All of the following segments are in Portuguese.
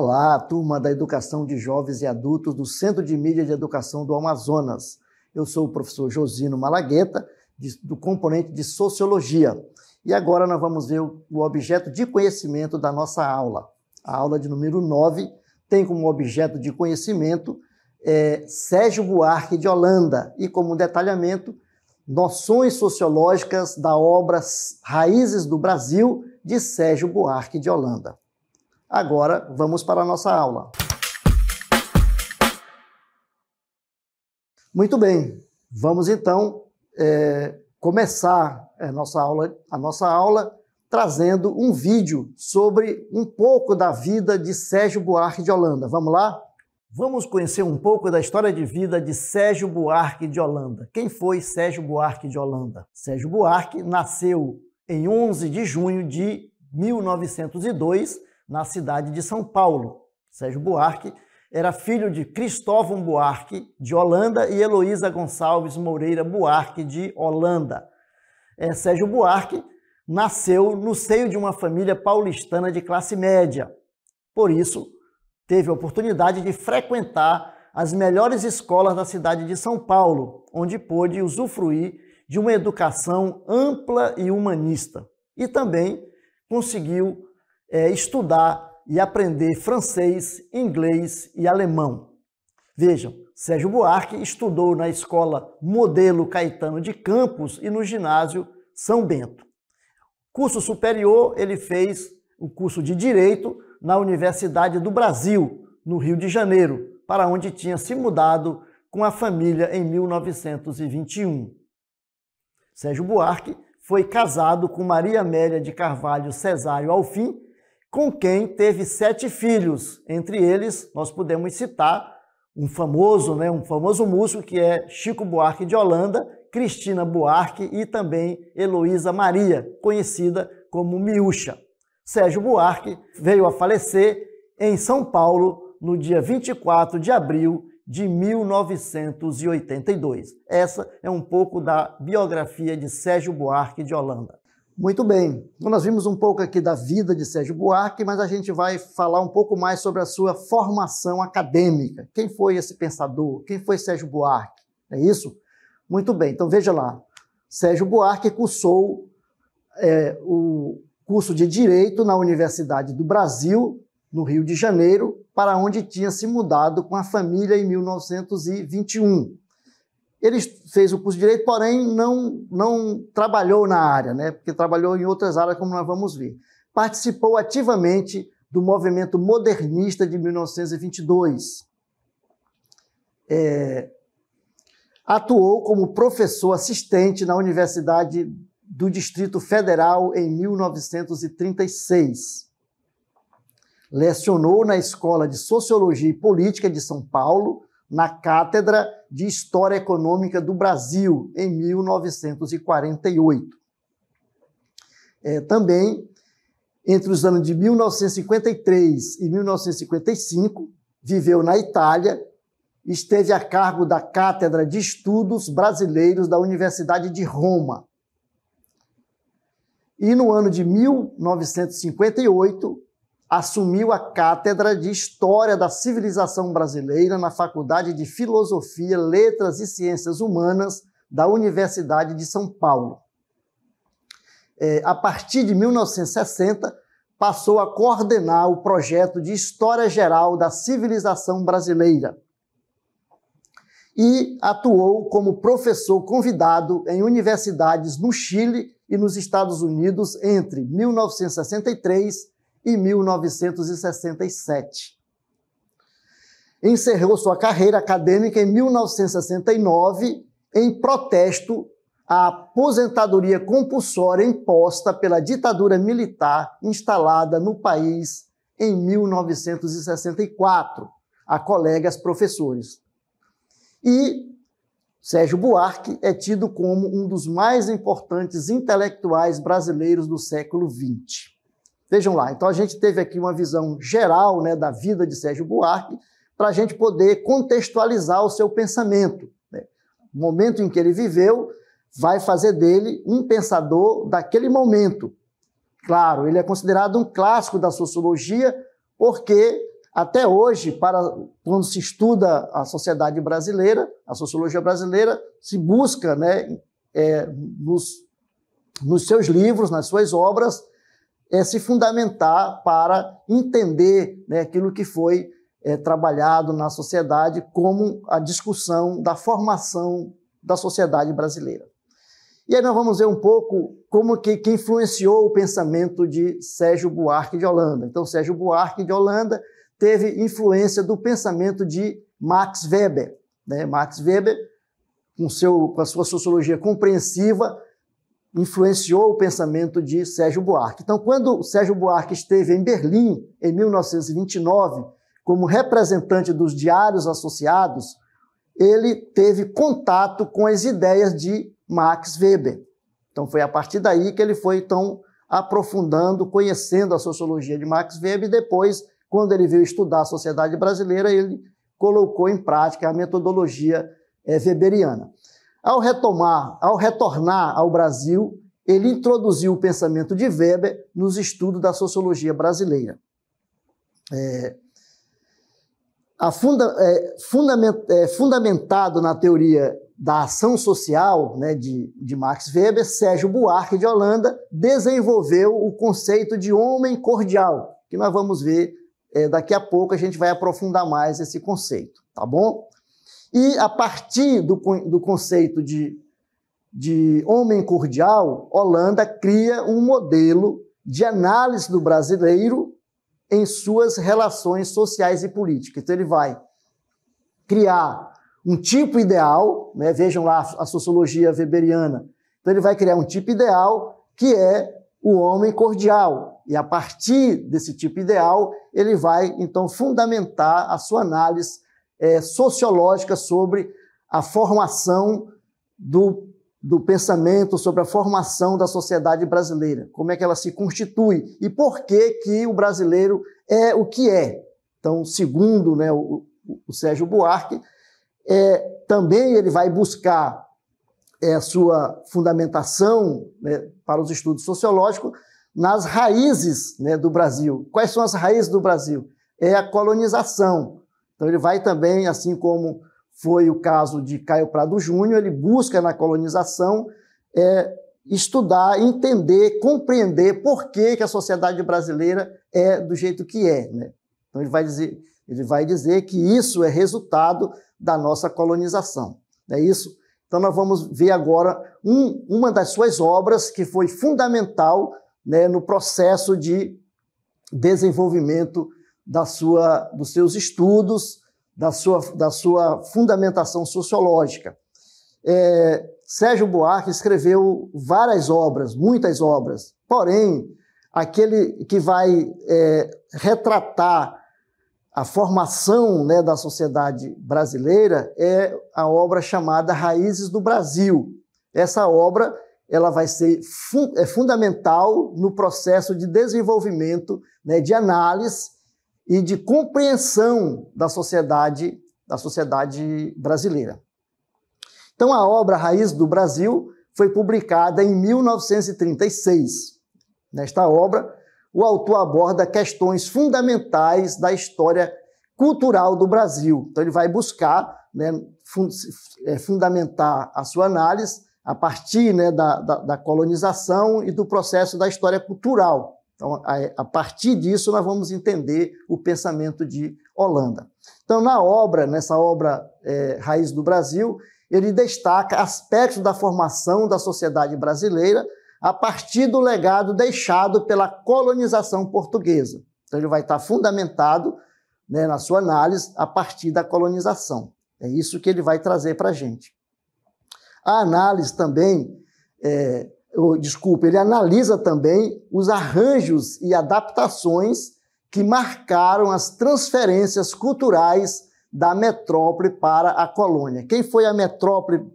Olá, turma da Educação de Jovens e Adultos do Centro de Mídia de Educação do Amazonas. Eu sou o professor Josino Malagueta, do componente de Sociologia. E agora nós vamos ver o objeto de conhecimento da nossa aula. A aula de número 9 tem como objeto de conhecimento Sérgio Buarque de Holanda e como detalhamento noções sociológicas da obra Raízes do Brasil de Sérgio Buarque de Holanda. Agora vamos para a nossa aula. Muito bem, vamos então começar a nossa aula trazendo um vídeo sobre um pouco da vida de Sérgio Buarque de Holanda. Vamos lá? Vamos conhecer um pouco da história de vida de Sérgio Buarque de Holanda. Quem foi Sérgio Buarque de Holanda? Sérgio Buarque nasceu em 11 de junho de 1902, na cidade de São Paulo. Sérgio Buarque era filho de Cristóvão Buarque de Holanda e Heloísa Gonçalves Moreira Buarque de Holanda. Sérgio Buarque nasceu no seio de uma família paulistana de classe média. Por isso, teve a oportunidade de frequentar as melhores escolas da cidade de São Paulo, onde pôde usufruir de uma educação ampla e humanista. E também conseguiu estudar e aprender francês, inglês e alemão. Vejam, Sérgio Buarque estudou na escola Modelo Caetano de Campos e no ginásio São Bento. Curso superior, ele fez o curso de Direito na Universidade do Brasil, no Rio de Janeiro, para onde tinha se mudado com a família em 1921. Sérgio Buarque foi casado com Maria Amélia de Carvalho Cesário Alfim, com quem teve 7 filhos. Entre eles, nós podemos citar um famoso músico que é Chico Buarque de Holanda, Cristina Buarque e também Heloísa Maria, conhecida como Miúcha. Sérgio Buarque veio a falecer em São Paulo no dia 24 de abril de 1982. Essa é um pouco da biografia de Sérgio Buarque de Holanda. Muito bem, então nós vimos um pouco aqui da vida de Sérgio Buarque, mas a gente vai falar um pouco mais sobre a sua formação acadêmica. Quem foi esse pensador? Quem foi Sérgio Buarque? É isso? Muito bem, então veja lá. Sérgio Buarque cursou o curso de Direito na Universidade do Brasil, no Rio de Janeiro, para onde tinha se mudado com a família em 1921. Ele fez o curso de Direito, porém não trabalhou na área, né? Porque trabalhou em outras áreas, como nós vamos ver. Participou ativamente do movimento modernista de 1922. Atuou como professor assistente na Universidade do Distrito Federal em 1936. Lecionou na Escola de Sociologia e Política de São Paulo, na Cátedra de História Econômica do Brasil, em 1948. Também, entre os anos de 1953 e 1955, viveu na Itália, esteve a cargo da Cátedra de Estudos Brasileiros da Universidade de Roma. E no ano de 1958, assumiu a Cátedra de História da Civilização Brasileira na Faculdade de Filosofia, Letras e Ciências Humanas da Universidade de São Paulo. A partir de 1960, passou a coordenar o projeto de História Geral da Civilização Brasileira e atuou como professor convidado em universidades no Chile e nos Estados Unidos entre 1963 e 1967. Encerrou sua carreira acadêmica em 1969 em protesto à aposentadoria compulsória imposta pela ditadura militar instalada no país em 1964 a colegas professores. E Sérgio Buarque é tido como um dos mais importantes intelectuais brasileiros do século XX. Vejam lá, então a gente teve aqui uma visão geral, né, da vida de Sérgio Buarque para a gente poder contextualizar o seu pensamento, né? O momento em que ele viveu vai fazer dele um pensador daquele momento. Claro, ele é considerado um clássico da sociologia porque até hoje, quando se estuda a sociedade brasileira, a sociologia brasileira, se busca, né, nos seus livros, nas suas obras, se fundamentar para entender, né, aquilo que foi trabalhado na sociedade como a discussão da formação da sociedade brasileira. E aí nós vamos ver um pouco como que influenciou o pensamento de Sérgio Buarque de Holanda. Então, Sérgio Buarque de Holanda teve influência do pensamento de Max Weber, né? Max Weber, com a sua sociologia compreensiva, influenciou o pensamento de Sérgio Buarque. Então, quando Sérgio Buarque esteve em Berlim, em 1929, como representante dos Diários Associados, ele teve contato com as ideias de Max Weber. Então, foi a partir daí que ele foi, então, aprofundando, conhecendo a sociologia de Max Weber, e depois, quando ele veio estudar a sociedade brasileira, ele colocou em prática a metodologia weberiana. Ao retornar ao Brasil, ele introduziu o pensamento de Weber nos estudos da sociologia brasileira. Fundamentado na teoria da ação social, né, de Max Weber, Sérgio Buarque de Holanda desenvolveu o conceito de homem cordial, que nós vamos ver daqui a pouco, a gente vai aprofundar mais esse conceito, tá bom? E a partir do conceito de homem cordial, Holanda cria um modelo de análise do brasileiro em suas relações sociais e políticas. Então ele vai criar um tipo ideal, né? Vejam lá a sociologia weberiana. Então ele vai criar um tipo ideal que é o homem cordial. E a partir desse tipo ideal, ele vai então fundamentar a sua análise sociológica sobre a formação do pensamento, sobre a formação da sociedade brasileira, como é que ela se constitui e por que o brasileiro é o que é. Então, segundo, né, o Sérgio Buarque, também ele vai buscar a sua fundamentação, né, para os estudos sociológicos nas raízes, né, do Brasil. Quais são as raízes do Brasil? É a colonização. Então ele vai também, assim como foi o caso de Caio Prado Júnior, ele busca na colonização estudar, entender, compreender por que a sociedade brasileira é do jeito que é, né? Então ele vai dizer que isso é resultado da nossa colonização. É isso? Então nós vamos ver agora uma das suas obras que foi fundamental, né, no processo de desenvolvimento dos seus estudos, da sua fundamentação sociológica. Sérgio Buarque escreveu várias obras, muitas obras, porém, aquele que vai retratar a formação, né, da sociedade brasileira é a obra chamada Raízes do Brasil. Essa obra ela vai ser fundamental no processo de desenvolvimento, né, de análise e de compreensão da sociedade brasileira. Então, a obra Raiz do Brasil foi publicada em 1936. Nesta obra, o autor aborda questões fundamentais da história cultural do Brasil. Então, ele vai buscar, né, fundamentar a sua análise a partir, né, da colonização e do processo da história cultural. Então, a partir disso, nós vamos entender o pensamento de Holanda. Então, nessa obra Raiz do Brasil, ele destaca aspectos da formação da sociedade brasileira a partir do legado deixado pela colonização portuguesa. Então, ele vai estar fundamentado, né, na sua análise a partir da colonização. É isso que ele vai trazer para a gente. A análise também, ele analisa também os arranjos e adaptações que marcaram as transferências culturais da metrópole para a colônia. Quem foi a metrópole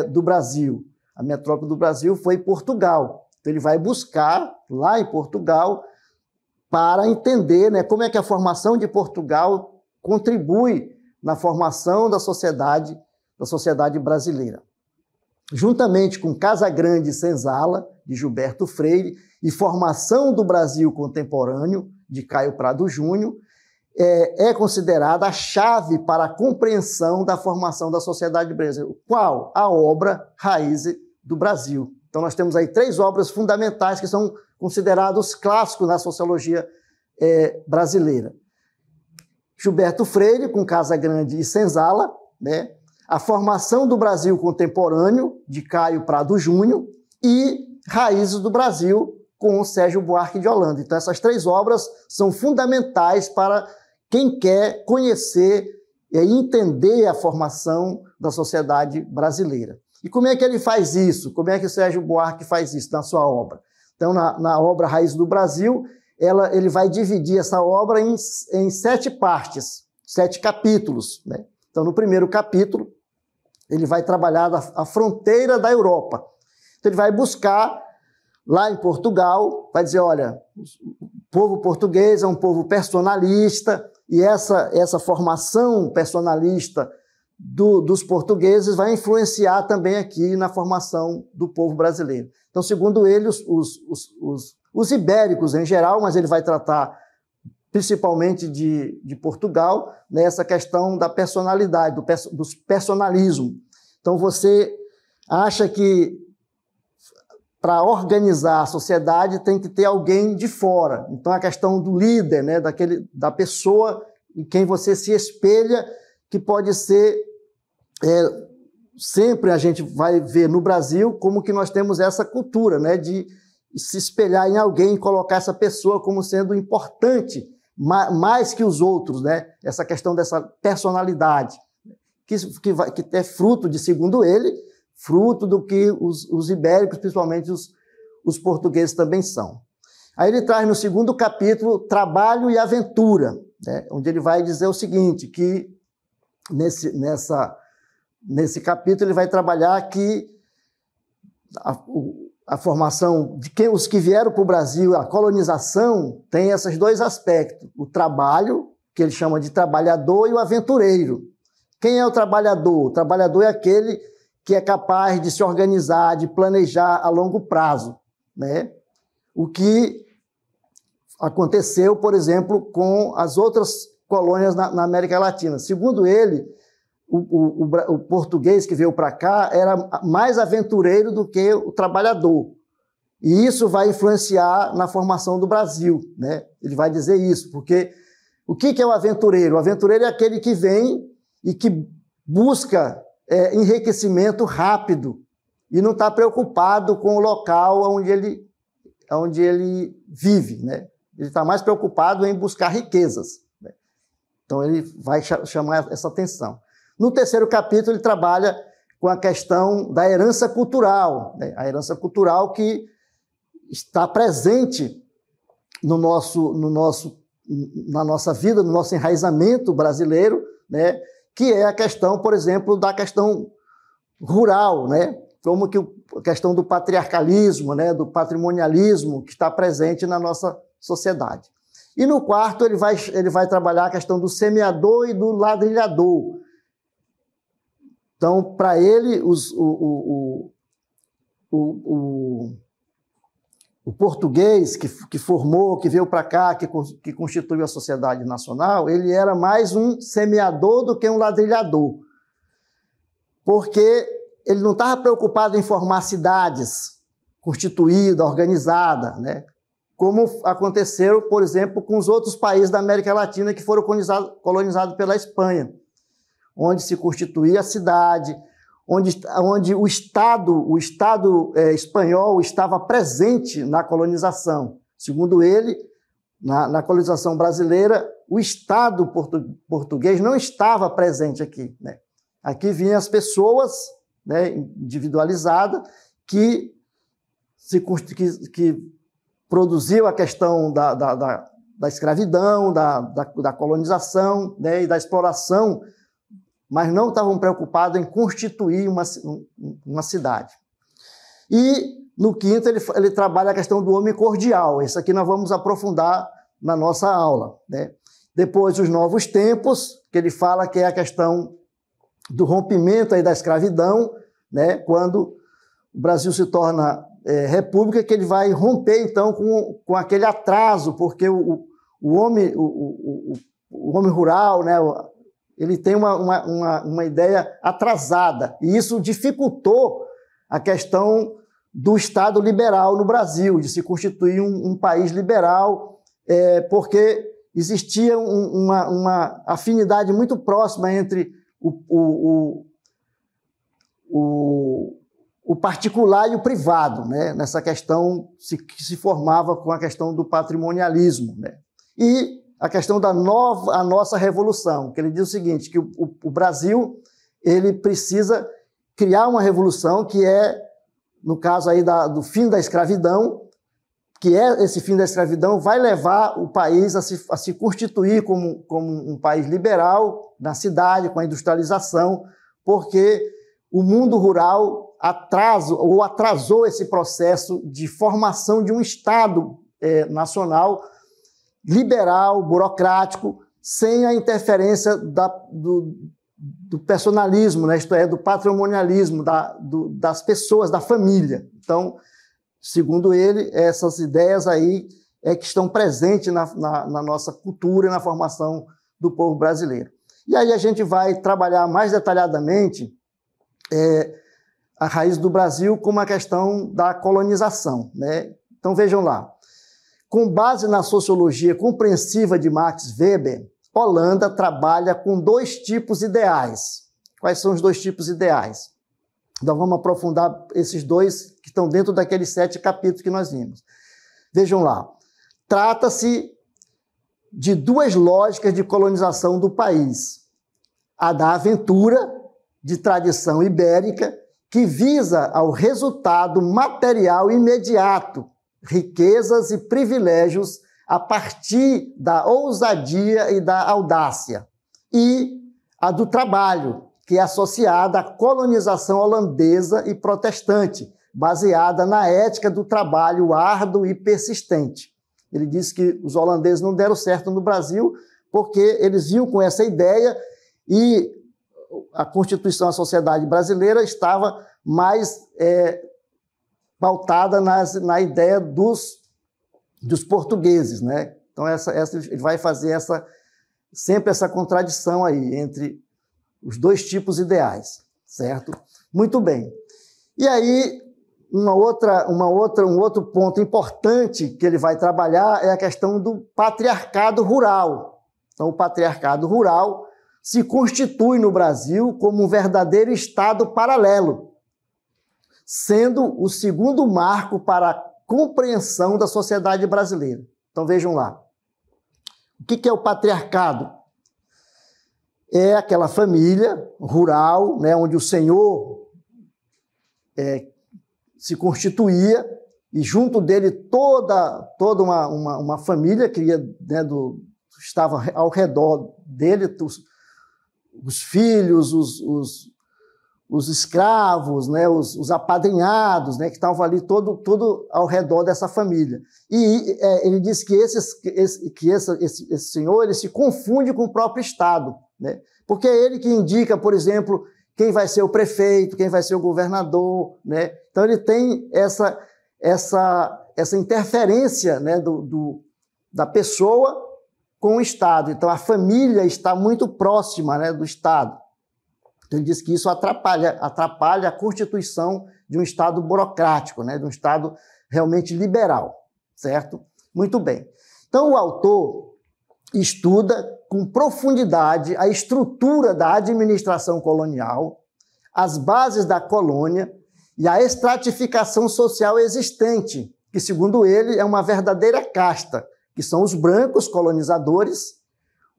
do Brasil? A metrópole do Brasil foi Portugal. Então ele vai buscar lá em Portugal para entender, né, como é que a formação de Portugal contribui na formação da sociedade brasileira. Juntamente com Casa Grande e Senzala, de Gilberto Freire, e Formação do Brasil Contemporâneo, de Caio Prado Júnior, é considerada a chave para a compreensão da formação da sociedade brasileira. Qual? A obra Raízes do Brasil. Então, nós temos aí 3 obras fundamentais que são considerados clássicos na sociologia brasileira. Gilberto Freire, com Casa Grande e Senzala, né? A Formação do Brasil Contemporâneo, de Caio Prado Júnior, e Raízes do Brasil, com Sérgio Buarque de Holanda. Então, essas 3 obras são fundamentais para quem quer conhecer e entender a formação da sociedade brasileira. E como é que ele faz isso? Como é que o Sérgio Buarque faz isso na sua obra? Então, na obra Raízes do Brasil, ele vai dividir essa obra em 7 partes, 7 capítulos, né? Então, no primeiro capítulo, ele vai trabalhar a fronteira da Europa. Então, ele vai buscar, lá em Portugal, vai dizer, olha, o povo português é um povo personalista, e essa formação personalista dos portugueses vai influenciar também aqui na formação do povo brasileiro. Então, segundo ele, os ibéricos em geral, mas ele vai tratar principalmente de Portugal, nessa questão da personalidade, do personalismo. Então, você acha que para organizar a sociedade tem que ter alguém de fora. Então, a questão do líder, né, da pessoa em quem você se espelha, que pode ser... sempre a gente vai ver no Brasil como que nós temos essa cultura, né, de se espelhar em alguém e colocar essa pessoa como sendo importante, mais que os outros, né? Essa questão dessa personalidade, que é fruto de, segundo ele, fruto do que os ibéricos, principalmente os portugueses, também são. Aí ele traz no segundo capítulo Trabalho e Aventura, né? Onde ele vai dizer o seguinte, que nesse capítulo ele vai trabalhar que a formação de os que vieram para o Brasil, a colonização, tem esses 2 aspectos. O trabalho, que ele chama de trabalhador, e o aventureiro. Quem é o trabalhador? O trabalhador é aquele que é capaz de se organizar, de planejar a longo prazo, né? O que aconteceu, por exemplo, com as outras colônias na América Latina. Segundo ele, o português que veio para cá era mais aventureiro do que o trabalhador. E isso vai influenciar na formação do Brasil, né? Ele vai dizer isso, porque o que é o aventureiro? O aventureiro é aquele que vem e que busca enriquecimento rápido e não está preocupado com o local onde ele vive, né? Ele está mais preocupado em buscar riquezas, né? Então ele vai chamar essa atenção. No terceiro capítulo, ele trabalha com a questão da herança cultural, né? A herança cultural que está presente na nossa vida, no nosso enraizamento brasileiro, né? Que é a questão, por exemplo, da questão rural, né? Como que a questão do patriarcalismo, né? Do patrimonialismo que está presente na nossa sociedade. E no quarto, ele vai trabalhar a questão do semeador e do ladrilhador. Então, para ele, o português que formou, que veio para cá, que constituiu a sociedade nacional, ele era mais um semeador do que um ladrilhador. Porque ele não estava preocupado em formar cidades constituídas, organizadas, né? Como aconteceu, por exemplo, com os outros países da América Latina que foram colonizados pela Espanha, onde se constituía a cidade, onde o Estado espanhol estava presente na colonização. Segundo ele, na colonização brasileira, o Estado português não estava presente aqui, né? Aqui vinham as pessoas, né, individualizadas que produziam a questão da escravidão, da colonização, né, e da exploração, mas não estavam preocupados em constituir uma cidade. E, no quinto, ele trabalha a questão do homem cordial. Isso aqui nós vamos aprofundar na nossa aula, né? Depois, os novos tempos, que ele fala que é a questão do rompimento aí da escravidão, né? Quando o Brasil se torna república, que ele vai romper, então, com aquele atraso, porque o o homem rural, né, ele tem uma ideia atrasada, e isso dificultou a questão do Estado liberal no Brasil, de se constituir um país liberal, porque existia uma afinidade muito próxima entre o particular e o privado, né? Nessa questão que se formava com a questão do patrimonialismo, né? E a questão da nossa revolução, que ele diz o seguinte, que o Brasil ele precisa criar uma revolução que no caso aí do fim da escravidão, que esse fim da escravidão vai levar o país a se constituir como um país liberal na cidade, com a industrialização, porque o mundo rural atrasou esse processo de formação de um Estado nacional liberal, burocrático, sem a interferência do personalismo, né? Isto é, do patrimonialismo, das pessoas, da família. Então, segundo ele, essas ideias aí que estão presentes na nossa cultura e na formação do povo brasileiro. E aí a gente vai trabalhar mais detalhadamente a raiz do Brasil como a questão da colonização, né? Então vejam lá, com base na sociologia compreensiva de Max Weber, Holanda trabalha com 2 tipos ideais. Quais são os 2 tipos ideais? Então vamos aprofundar esses 2 que estão dentro daqueles 7 capítulos que nós vimos. Vejam lá, trata-se de 2 lógicas de colonização do país. A da aventura, de tradição ibérica, que visa ao resultado material imediato, riquezas e privilégios a partir da ousadia e da audácia. E a do trabalho, que é associada à colonização holandesa e protestante, baseada na ética do trabalho árduo e persistente. Ele disse que os holandeses não deram certo no Brasil porque eles vinham com essa ideia e a Constituição da sociedade brasileira estava mais pautada na ideia dos portugueses, né? Então ele vai fazer sempre essa contradição aí entre os 2 tipos ideais, certo? Muito bem. E aí um outro ponto importante que ele vai trabalhar é a questão do patriarcado rural. Então o patriarcado rural se constitui no Brasil como um verdadeiro Estado paralelo, sendo o segundo marco para a compreensão da sociedade brasileira. Então vejam lá. O que é o patriarcado? É aquela família rural, né, onde o senhor se constituía e junto dele toda uma família que estava ao redor dele, os filhos, os escravos, né, os apadrinhados, né, que estavam ali todo ao redor dessa família. E ele diz que esse senhor ele se confunde com o próprio Estado, né, porque é ele que indica, por exemplo, quem vai ser o prefeito, quem vai ser o governador, né? Então ele tem essa interferência, né, da pessoa com o Estado. Então a família está muito próxima, né, do Estado. Então, ele diz que isso atrapalha a constituição de um Estado burocrático, né? De um Estado realmente liberal, certo? Muito bem. Então, o autor estuda com profundidade a estrutura da administração colonial, as bases da colônia e a estratificação social existente, que, segundo ele, é uma verdadeira casta, que são os brancos colonizadores,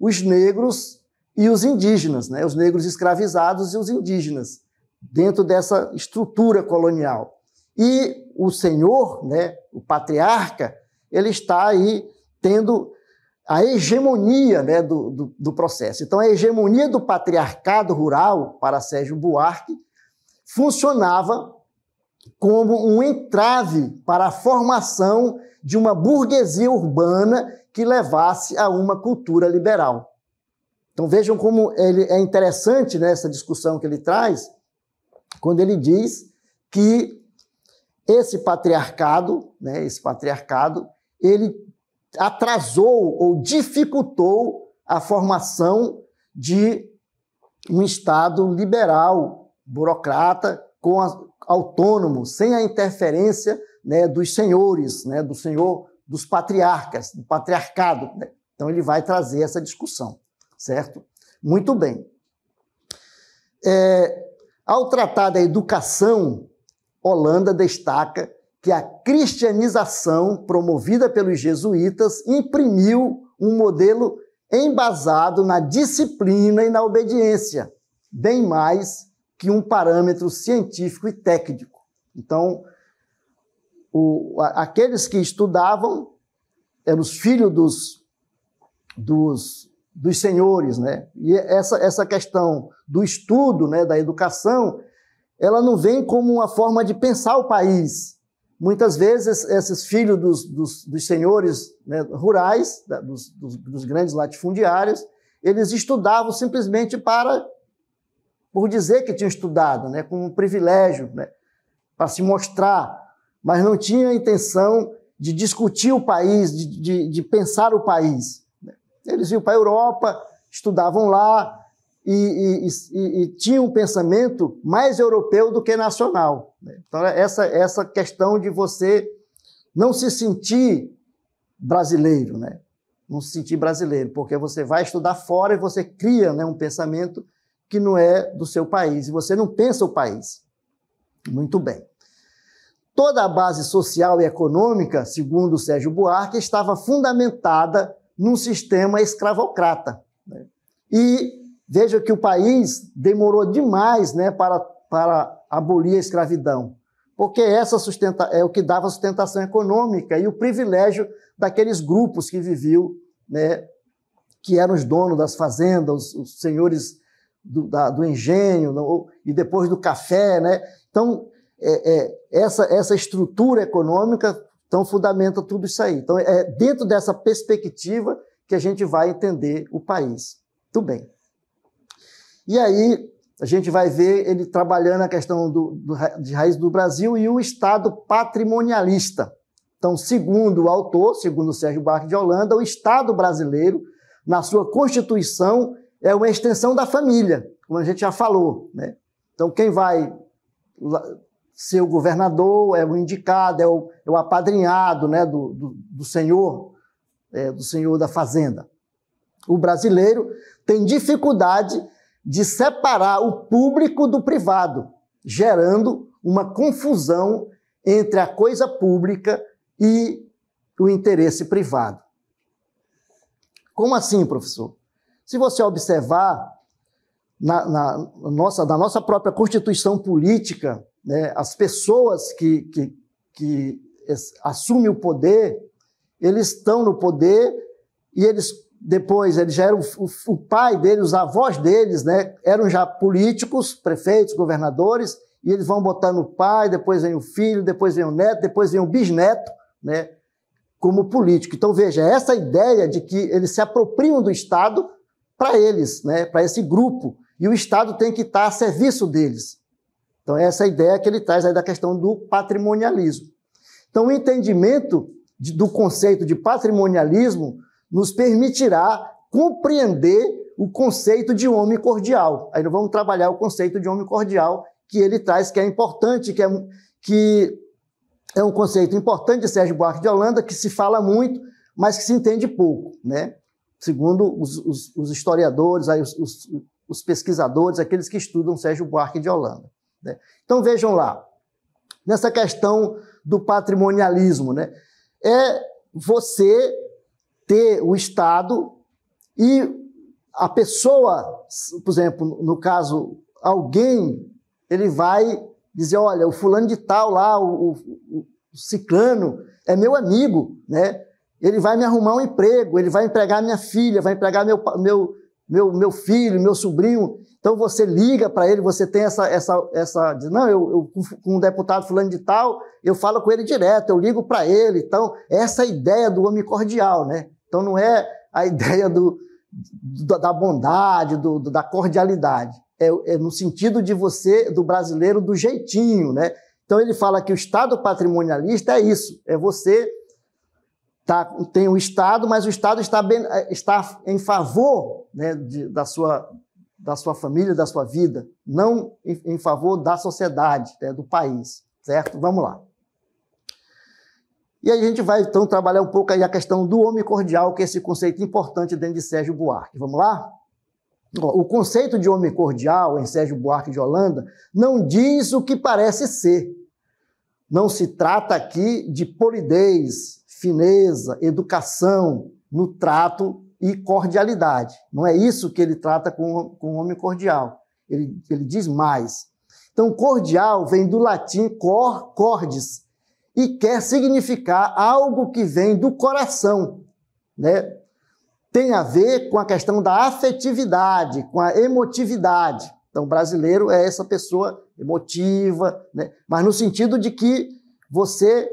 os negros e os indígenas, né? Os negros escravizados e os indígenas, dentro dessa estrutura colonial. E o senhor, né, o patriarca, ele está aí tendo a hegemonia, né, do processo. Então, a hegemonia do patriarcado rural, para Sérgio Buarque, funcionava como um entrave para a formação de uma burguesia urbana que levasse a uma cultura liberal. Então vejam como ele é interessante nessa discussão que ele traz, quando ele diz que esse patriarcado, né, ele atrasou ou dificultou a formação de um Estado liberal, burocrata, autônomo, sem a interferência, né, dos senhores, né, dos patriarcas, do patriarcado, né? Então ele vai trazer essa discussão, certo? Muito bem. Ao tratar da educação, Holanda destaca que a cristianização promovida pelos jesuítas imprimiu um modelo embasado na disciplina e na obediência, bem mais que um parâmetro científico e técnico. Então, aqueles que estudavam eram os filhos dos senhores, né? E essa questão do estudo, né, da educação, ela não vem como uma forma de pensar o país. Muitas vezes, esses filhos dos senhores, né, rurais, dos grandes latifundiários, eles estudavam simplesmente por dizer que tinham estudado, né, como um privilégio, né, para se mostrar, mas não tinha a intenção de discutir o país, de pensar o país. Eles iam para a Europa, estudavam lá e tinham um pensamento mais europeu do que nacional. Então, essa questão de você não se sentir brasileiro, né? Não se sentir brasileiro, porque você vai estudar fora e você cria, né, um pensamento que não é do seu país, e você não pensa o país. Muito bem. Toda a base social e econômica, segundo Sérgio Buarque, estava fundamentada num sistema escravocrata, né? E veja que o país demorou demais, né, para abolir a escravidão, porque é o que dava sustentação econômica e o privilégio daqueles grupos que viviam, né, que eram os donos das fazendas, os senhores do engenho, e depois do café, né? Então, essa estrutura econômica então fundamenta tudo isso aí. Então, é dentro dessa perspectiva que a gente vai entender o país. Muito bem. E aí, a gente vai ver ele trabalhando a questão de raiz do Brasil e o Estado patrimonialista. Então, segundo o autor, segundo Sérgio Buarque de Holanda, o Estado brasileiro, na sua Constituição, é uma extensão da família, como a gente já falou, né? Então, quem vai ser o governador é o indicado, é o apadrinhado, né, do senhor da fazenda. O brasileiro tem dificuldade de separar o público do privado, gerando uma confusão entre a coisa pública e o interesse privado. Como assim, professor? Se você observar da nossa própria Constituição política, né, as pessoas que assumem o poder, eles estão no poder e depois eles já eram o pai deles, os avós deles, né, eram já políticos, prefeitos, governadores, e eles vão botando o pai, depois vem o filho, depois vem o neto, depois vem o bisneto, né, como político. Então, veja, essa ideia de que eles se apropriam do Estado para eles, né, para esse grupo, e o Estado tem que estar a serviço deles. Então, essa é a ideia que ele traz aí da questão do patrimonialismo. Então, o entendimento do conceito de patrimonialismo nos permitirá compreender o conceito de homem cordial. Aí nós vamos trabalhar o conceito de homem cordial que ele traz, que é importante, que é um conceito importante de Sérgio Buarque de Holanda, que se fala muito, mas que se entende pouco, né? Segundo os historiadores, aí os pesquisadores, aqueles que estudam Sérgio Buarque de Holanda, né? Então vejam lá, nessa questão do patrimonialismo, né? É você ter o Estado e a pessoa, por exemplo, no caso, alguém, ele vai dizer, olha, o fulano de tal lá, o ciclano, é meu amigo, né? Ele vai me arrumar um emprego, ele vai empregar minha filha, vai empregar meu filho, meu sobrinho. Então você liga para ele, você tem não, eu com um deputado fulano de tal, eu falo com ele direto, eu ligo para ele. Então, essa é a ideia do homem cordial, né? Então não é a ideia da bondade, da cordialidade. É no sentido de você, do brasileiro, do jeitinho, né? Então ele fala que o Estado patrimonialista é isso, é você tem o Estado, mas o Estado está em favor, né, da sua família, da sua vida, não em favor da sociedade, né, do país, certo? Vamos lá. E aí a gente vai, então, trabalhar um pouco aí a questão do homem cordial, que é esse conceito importante dentro de Sérgio Buarque. Vamos lá? O conceito de homem cordial em Sérgio Buarque de Holanda não diz o que parece ser. Não se trata aqui de polidez, fineza, educação no trato e cordialidade. Não é isso que ele trata com o homem cordial. Ele diz mais. Então, cordial vem do latim cordis e quer significar algo que vem do coração, né? Tem a ver com a questão da afetividade, com a emotividade. Então, o brasileiro é essa pessoa emotiva, né? Mas no sentido de que você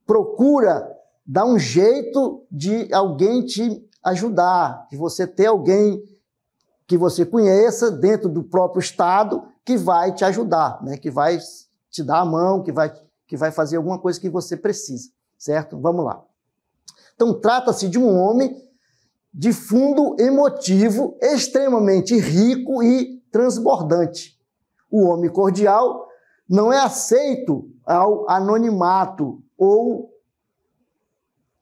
procura dar um jeito de alguém te ajudar, de você ter alguém que você conheça dentro do próprio Estado que vai te ajudar, né? Que vai te dar a mão, que vai fazer alguma coisa que você precisa, certo? Vamos lá. Então, trata-se de um homem de fundo emotivo, extremamente rico e transbordante. O homem cordial não é aceito ao anonimato ou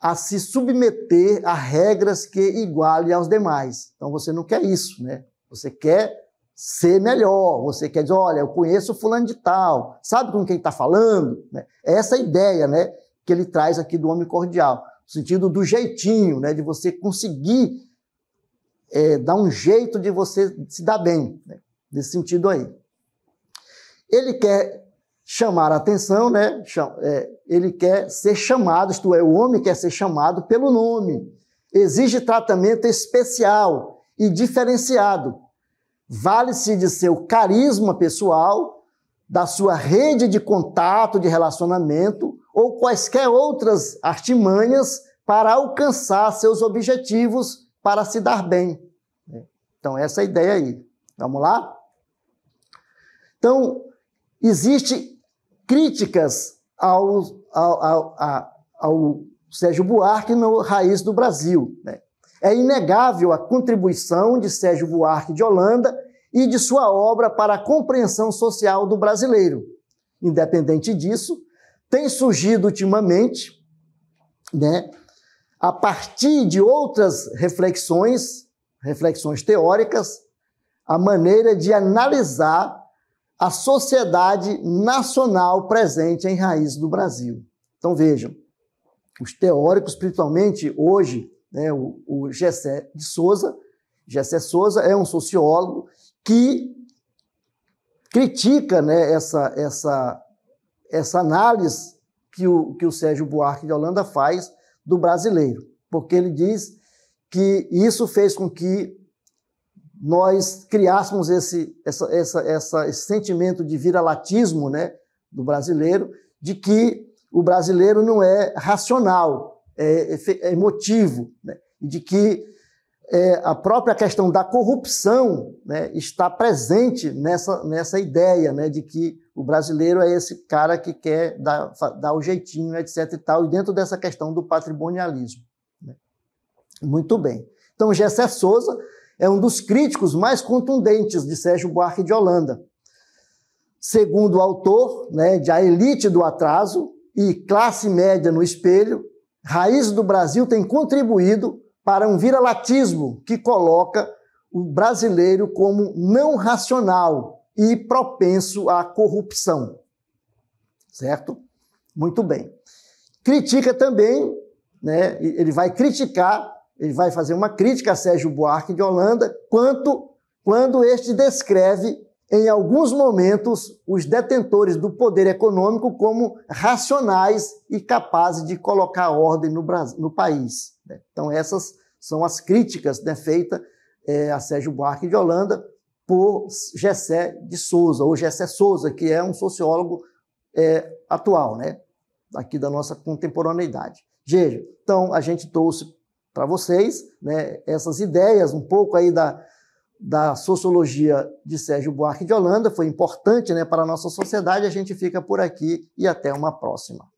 a se submeter a regras que igualem aos demais. Então você não quer isso, né? Você quer ser melhor, você quer dizer, olha, eu conheço fulano de tal, sabe com quem está falando? Né? É essa ideia, né, que ele traz aqui do homem cordial. No sentido do jeitinho, né, de você conseguir dar um jeito de você se dar bem, né, nesse sentido aí. Ele quer chamar a atenção, né, ele quer ser chamado, isto é, o homem quer ser chamado pelo nome, exige tratamento especial e diferenciado, vale-se de seu carisma pessoal, da sua rede de contato, de relacionamento, ou quaisquer outras artimanhas para alcançar seus objetivos, para se dar bem. Então, essa é a ideia aí. Vamos lá? Então, existem críticas ao Sérgio Buarque no Raiz do Brasil, né? É inegável a contribuição de Sérgio Buarque de Holanda e de sua obra para a compreensão social do brasileiro. Independente disso, tem surgido ultimamente, né, a partir de outras reflexões teóricas, a maneira de analisar a sociedade nacional presente em Raiz do Brasil. Então vejam, os teóricos, principalmente hoje, né, o Gessé de Souza. Gessé Souza é um sociólogo que critica, né, essa análise que o Sérgio Buarque de Holanda faz do brasileiro, porque ele diz que isso fez com que nós criássemos esse sentimento de viralatismo, né, do brasileiro, de que o brasileiro não é racional, é emotivo, né? E de que a própria questão da corrupção, né, está presente nessa ideia, né, de que o brasileiro é esse cara que quer dar o jeitinho, etc. e tal, e dentro dessa questão do patrimonialismo, né? Muito bem. Então, Gessé Souza é um dos críticos mais contundentes de Sérgio Buarque de Holanda. Segundo o autor, né, de A Elite do Atraso e Classe Média no Espelho, Raiz do Brasil tem contribuído para um viralatismo que coloca o brasileiro como não racional e propenso à corrupção. Certo? Muito bem. Critica também, né, ele vai fazer uma crítica a Sérgio Buarque de Holanda quando este descreve, em alguns momentos, os detentores do poder econômico como racionais e capazes de colocar ordem no país. Então, essas são as críticas, né, feitas a Sérgio Buarque de Holanda por Gessé de Souza, ou Gessé Souza, que é um sociólogo atual, né, aqui da nossa contemporaneidade. Veja, então, a gente trouxe para vocês, né, essas ideias, um pouco aí da sociologia de Sérgio Buarque de Holanda, foi importante, né, para a nossa sociedade. A gente fica por aqui e até uma próxima.